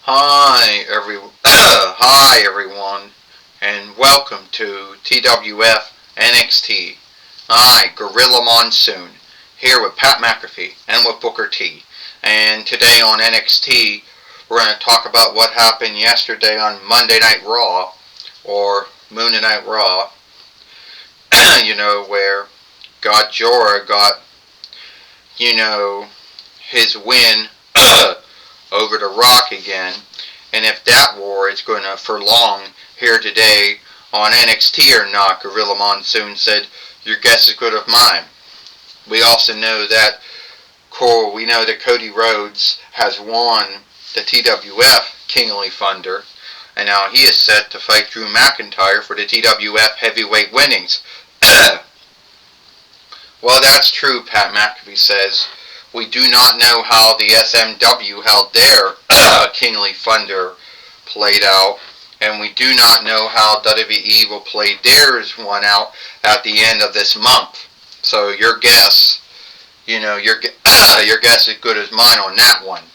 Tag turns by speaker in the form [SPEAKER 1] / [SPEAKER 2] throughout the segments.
[SPEAKER 1] Hi everyone, and welcome to TWF NXT. Gorilla Monsoon, here with Pat McAfee and with Booker T. And today on NXT, we're going to talk about what happened yesterday on Monday Night Raw, or Monday Night Raw. Where Godzilla got, his win over The Rock again. And if that war is going to prolong here today on NXT or not, Gorilla Monsoon said, your guess is good as mine. We also know that Cody Rhodes has won the TWF Kingly Thunder, and now he is set to fight Drew McIntyre for the TWF Heavyweight Winnings. Well, that's true, Pat McAfee says. We do not know how the SMW held their Kingly Thunder played out, and we do not know how WWE will play theirs one out at the end of this month. So your guess, your guess is good as mine on that one.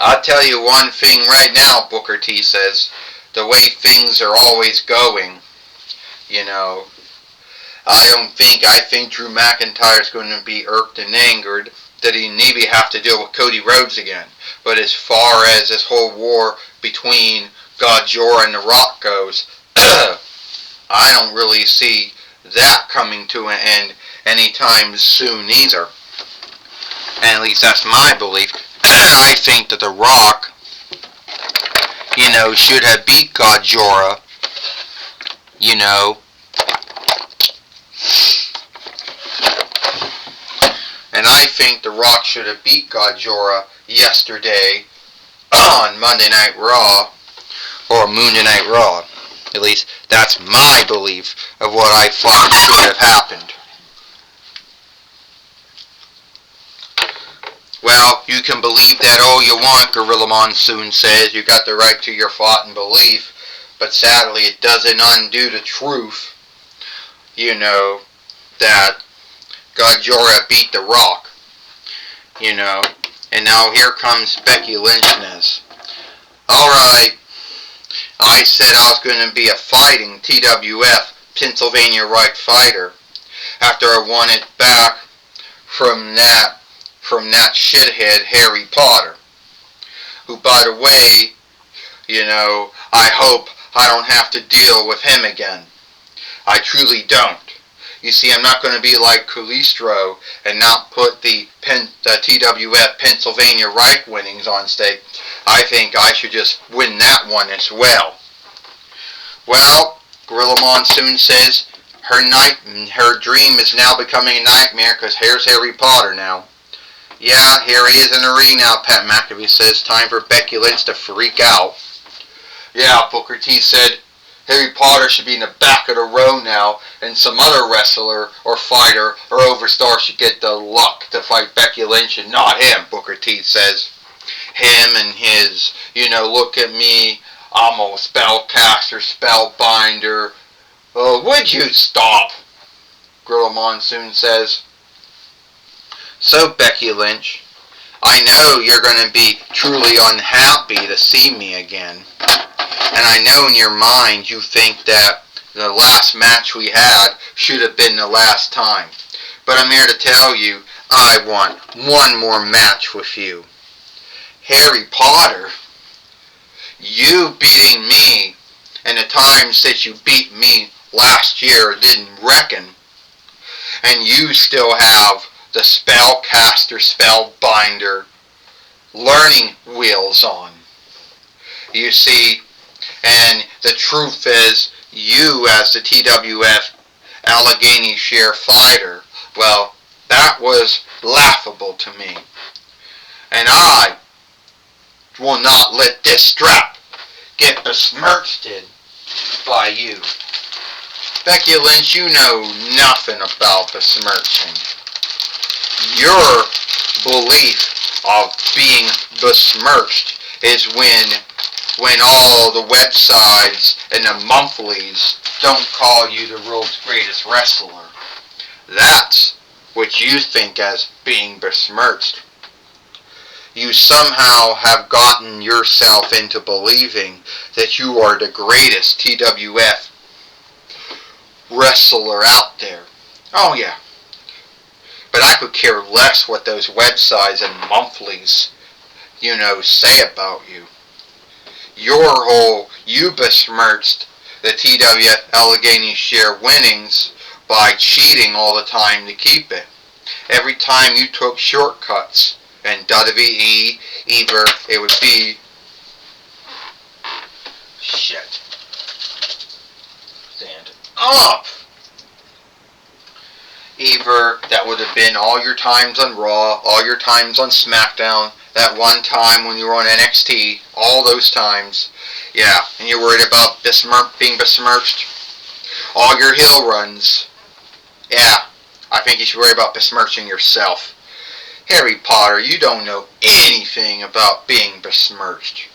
[SPEAKER 1] I'll tell you one thing right now, Booker T says, the way things are always going, I think Drew McIntyre is going to be irked and angered that he maybe have to deal with Cody Rhodes again. But as far as this whole war between Godzilla and The Rock goes, I don't really see that coming to an end anytime soon either. And at least that's my belief. I think that The Rock, should have beat Godzilla, And I think The Rock should have beat Godzilla yesterday on Monday Night Raw, or Monday Night Raw. At least that's my belief of what I thought should have happened. Well, you can believe that all you want, Gorilla Monsoon says. You got the right to your thought and belief, but sadly it doesn't undo the truth, that Godzilla beat The Rock, and now here comes Becky Lynch. Alright, I said I was going to be a fighting TWF Pennsylvania Right fighter after I won it back from that shithead Harry Potter, who, by the way, I hope I don't have to deal with him again. I truly don't. You see, I'm not going to be like Calistro and not put the TWF Pennsylvania Right winnings on stake. I think I should just win that one as well. Well, Gorilla Monsoon says her dream is now becoming a nightmare because here's Harry Potter now. Yeah, here he is in the ring now, Pat McAfee says. Time for Becky Lynch to freak out. Yeah, Booker T said Harry Potter should be in the back of the row now, and some other wrestler or fighter or overstar should get the luck to fight Becky Lynch and not him, Booker T says. Him and his, look at me, I'm a spellcaster, spellbinder. Would you stop? Gorilla Monsoon says. So, Becky Lynch, I know you're going to be truly unhappy to see me again. And I know in your mind you think that the last match we had should have been the last time. But I'm here to tell you, I want one more match with you. Harry Potter, you beating me and the times that you beat me last year didn't reckon. And you still have the spellcaster, spellbinder learning wheels on. You see, and the truth is, you as the TWF Allegheny Share fighter, well, that was laughable to me. And I will not let this strap get besmirched by you. Becky Lynch, you know nothing about besmirching. Your belief of being besmirched is when all the websites and the monthlies don't call you the world's greatest wrestler. That's which you think as being besmirched. You somehow have gotten yourself into believing that you are the greatest TWF wrestler out there. Oh yeah. But I could care less what those websites and monthlies, say about you. You besmirched the TWF Allegheny share winnings by cheating all the time to keep it. Every time you took shortcuts in WWE, either it would be stand up. Either that would have been all your times on Raw, all your times on SmackDown, that one time when you were on NXT, all those times. Yeah, and you're worried about being besmirched. All your heel runs. Yeah, I think you should worry about besmirching yourself. Harry Potter, you don't know anything about being besmirched.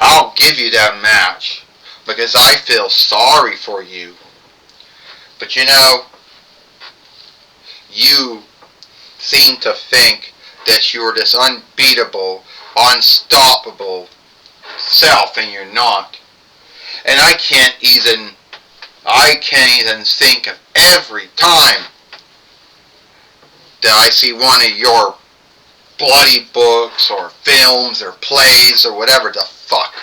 [SPEAKER 1] I'll give you that match because I feel sorry for you. But you seem to think that you're this unbeatable, unstoppable self, and you're not. And I can't even think of every time that I see one of your bloody books or films or plays or whatever the fuck.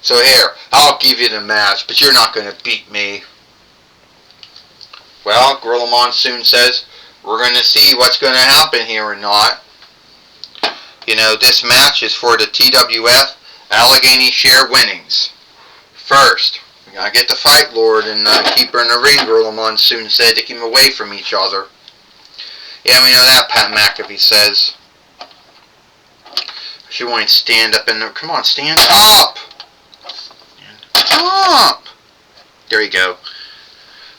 [SPEAKER 1] So here, I'll give you the match, but you're not going to beat me. Well, Gorilla Monsoon says, we're going to see what's going to happen here or not. This match is for the TWF Allegheny share winnings. First, we got to get the Fight Lord and keep her in the ring, Gorilla Monsoon said, to keep them away from each other. Yeah, we know that, Pat McAfee says. She won't stand up in there. Come on, stand up! Up! There you go.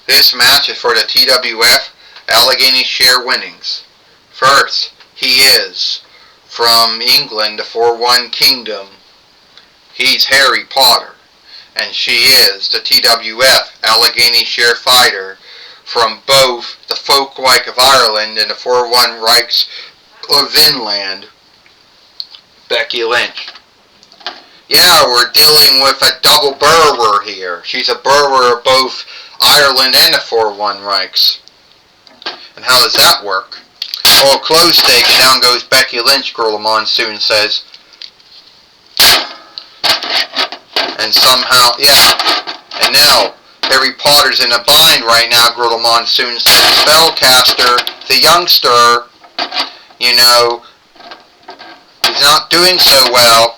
[SPEAKER 1] This match is for the TWF Allegheny share winnings. First, he is from England, the 4-1 Kingdom. He's Harry Potter. And she is the TWF Allegheny share fighter from both the Folk-Reich of Ireland and the 4-1 Reichs of Vinland, Becky Lynch. Yeah, we're dealing with a double Burwer here. She's a Burwer of both Ireland and the 4-1 Reichs. And how does that work? Oh, close stake, and down goes Becky Lynch, Gorilla Monsoon says. And somehow, yeah. And now, Harry Potter's in a bind right now, Gorilla Monsoon says. Spellcaster, the youngster, he's not doing so well.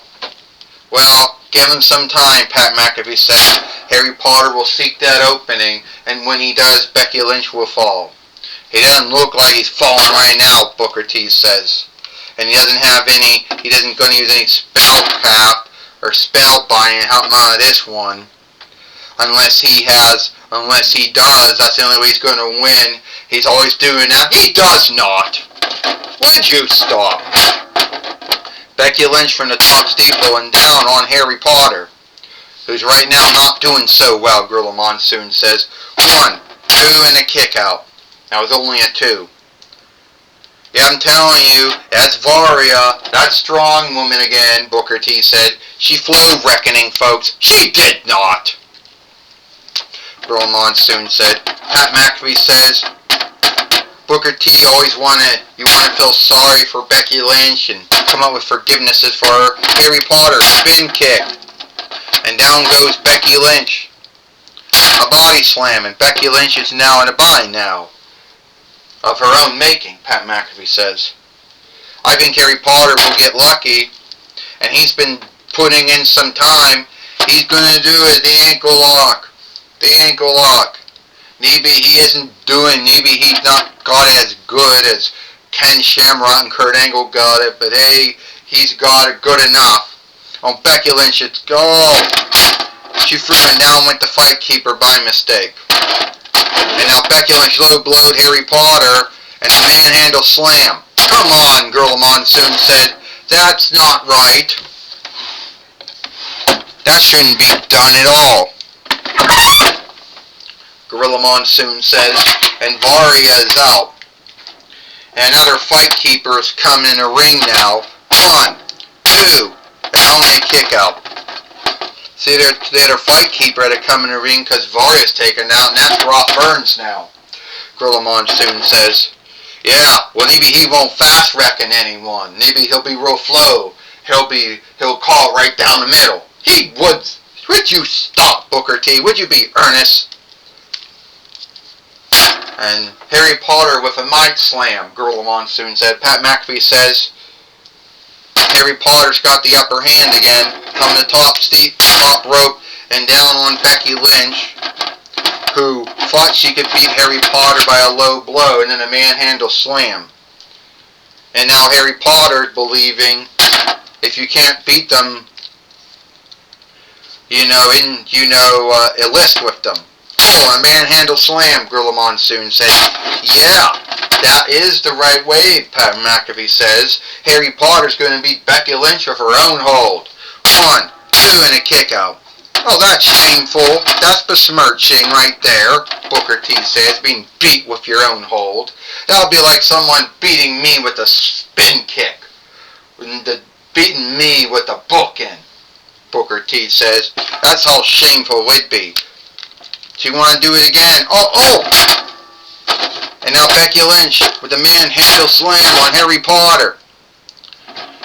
[SPEAKER 1] Well, give him some time, Pat McAfee said. Harry Potter will seek that opening, and when he does, Becky Lynch will fall. He doesn't look like he's falling right now, Booker T says. And he isn't going to use any spell cap or spell binding out of this one. Unless he does, that's the only way he's going to win. He's always doing that. He does not. Would you stop? Becky Lynch from the top steeple and down on Harry Potter, who's right now not doing so well, Gorilla Monsoon says. 1, 2, and a kick out. That was only a 2. Yeah, I'm telling you, that's Varia, that strong woman again, Booker T said. She flew reckoning, folks. She did not. Gorilla Monsoon said. Pat McAfee says, Booker T always want to feel sorry for Becky Lynch and come up with forgivenesses for her. Harry Potter, spin kick. And down goes Becky Lynch. A body slam, and Becky Lynch is now in a bind now. Of her own making, Pat McAfee says. I think Harry Potter will get lucky, and he's been putting in some time. He's going to do it, the ankle lock. The ankle lock. Maybe he's not got it as good as Ken Shamrock and Kurt Angle got it, but hey, he's got it good enough. On Becky Lynch, she threw him down, went to Fight Keeper by mistake. And now Becky Lynch low-blowed Harry Potter and a manhandle slam. Come on, Gorilla Monsoon said. That's not right. That shouldn't be done at all. Gorilla Monsoon says, and Varia is out. And other fight keepers come in the ring now. 1, 2, and only a kick out. See, they're a fight keeper that come in the ring because Varia's taken out, and that's Roth Burns now. Gorilla Monsoon says, yeah, well maybe he won't fast reckon anyone. Maybe he'll be real flow. He'll call right down the middle. He would. Would you stop, Booker T? Would you be earnest? And Harry Potter with a mic slam, Gorilla Monsoon said. Pat McAfee says Harry Potter's got the upper hand again. From the top rope and down on Becky Lynch, who thought she could beat Harry Potter by a low blow and then a manhandle slam. And now Harry Potter's believing if you can't beat them, enlist with them. Oh, a manhandle slam, Gorilla Monsoon said. Yeah, that is the right way, Pat McAfee says. Harry Potter's going to beat Becky Lynch with her own hold. 1, 2, and a kick out. Oh, that's shameful. That's besmirching right there, Booker T says, being beat with your own hold. That'll be like someone beating me with a spin kick. Beating me with a bookend, Booker T says. That's how shameful it would be. She want to do it again. Oh! And now Becky Lynch with the manhandle slam on Harry Potter.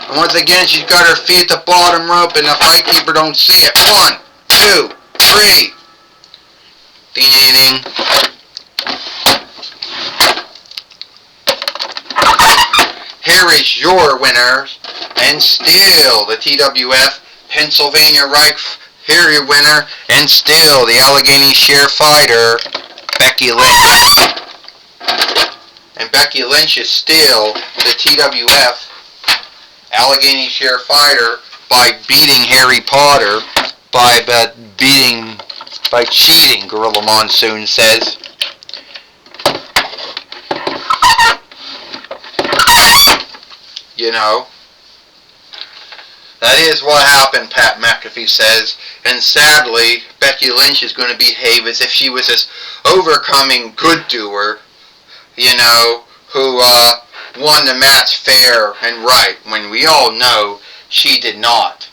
[SPEAKER 1] And once again, she's got her feet at the bottom rope and the fight keeper don't see it. 1, 2, 3. Ding, ding, ding. Here is your winner, and still the TWF Pennsylvania Reich. Here your winner, and still the Allegheny Share fighter, Becky Lynch. And Becky Lynch is still the TWF Allegheny Share fighter by beating Harry Potter, by cheating, Gorilla Monsoon says. That is what happened, Pat McAfee says, and sadly, Becky Lynch is going to behave as if she was this overcoming good doer, who won the match fair and right, when we all know she did not.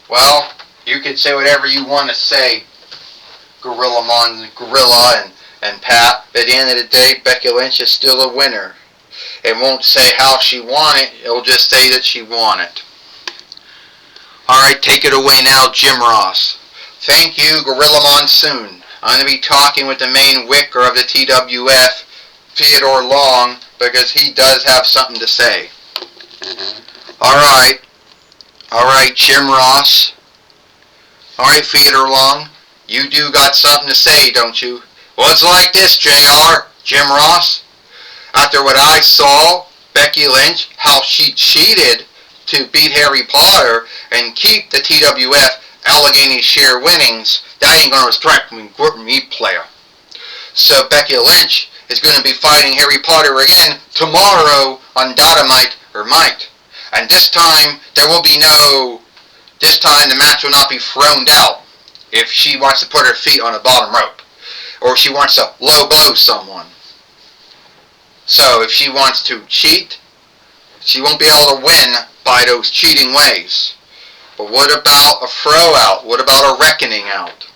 [SPEAKER 1] Well, you can say whatever you want to say, Gorilla and Pat. At the end of the day, Becky Lynch is still a winner. It won't say how she won it. It'll just say that she won it. Alright, take it away now, Jim Ross. Thank you, Gorilla Monsoon. I'm going to be talking with the main wicker of the TWF, Theodore Long, because he does have something to say. Alright, Jim Ross. Alright, Theodore Long. You do got something to say, don't you? Well, it's like this, JR, Jim Ross. After what I saw, Becky Lynch, how she cheated to beat Harry Potter and keep the TWF Allegheny Share winnings, that ain't going to restrict me, player. So Becky Lynch is going to be fighting Harry Potter again tomorrow on Dynamite or Might. And this time, this time the match will not be thrown out if she wants to put her feet on the bottom rope. Or if she wants to low blow someone. So if she wants to cheat, she won't be able to win by those cheating ways. But what about a throw out? What about a reckoning out?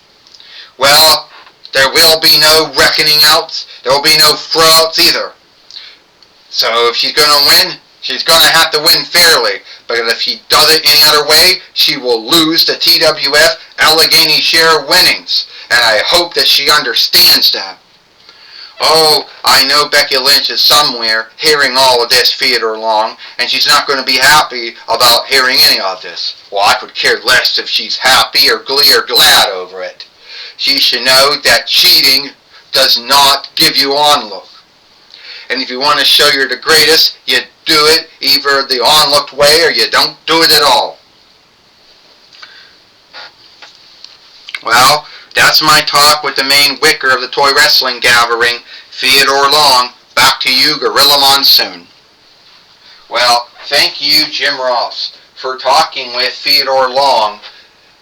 [SPEAKER 1] Well, there will be no reckoning outs. There will be no throw outs either. So if she's going to win, she's going to have to win fairly. Because if she does it any other way, she will lose the TWF Allegheny Share winnings. And I hope that she understands that. Oh, I know Becky Lynch is somewhere hearing all of this, Theodore Long, and she's not going to be happy about hearing any of this. Well, I could care less if she's happy or glee or glad over it. She should know that cheating does not give you onlook. And if you want to show you're the greatest, you do it either the onlooked way or you don't do it at all. Well, that's my talk with the main wicker of the toy wrestling gathering, Theodore Long. Back to you, Gorilla Monsoon. Well, thank you, Jim Ross, for talking with Theodore Long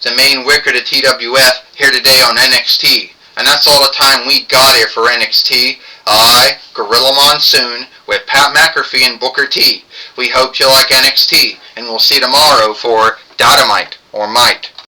[SPEAKER 1] the main wicker to TWF, here today on NXT. And that's all the time we got here for NXT. I, Gorilla Monsoon, with Pat McAfee and Booker T. We hope you like NXT, and we'll see you tomorrow for Dynamite or Might.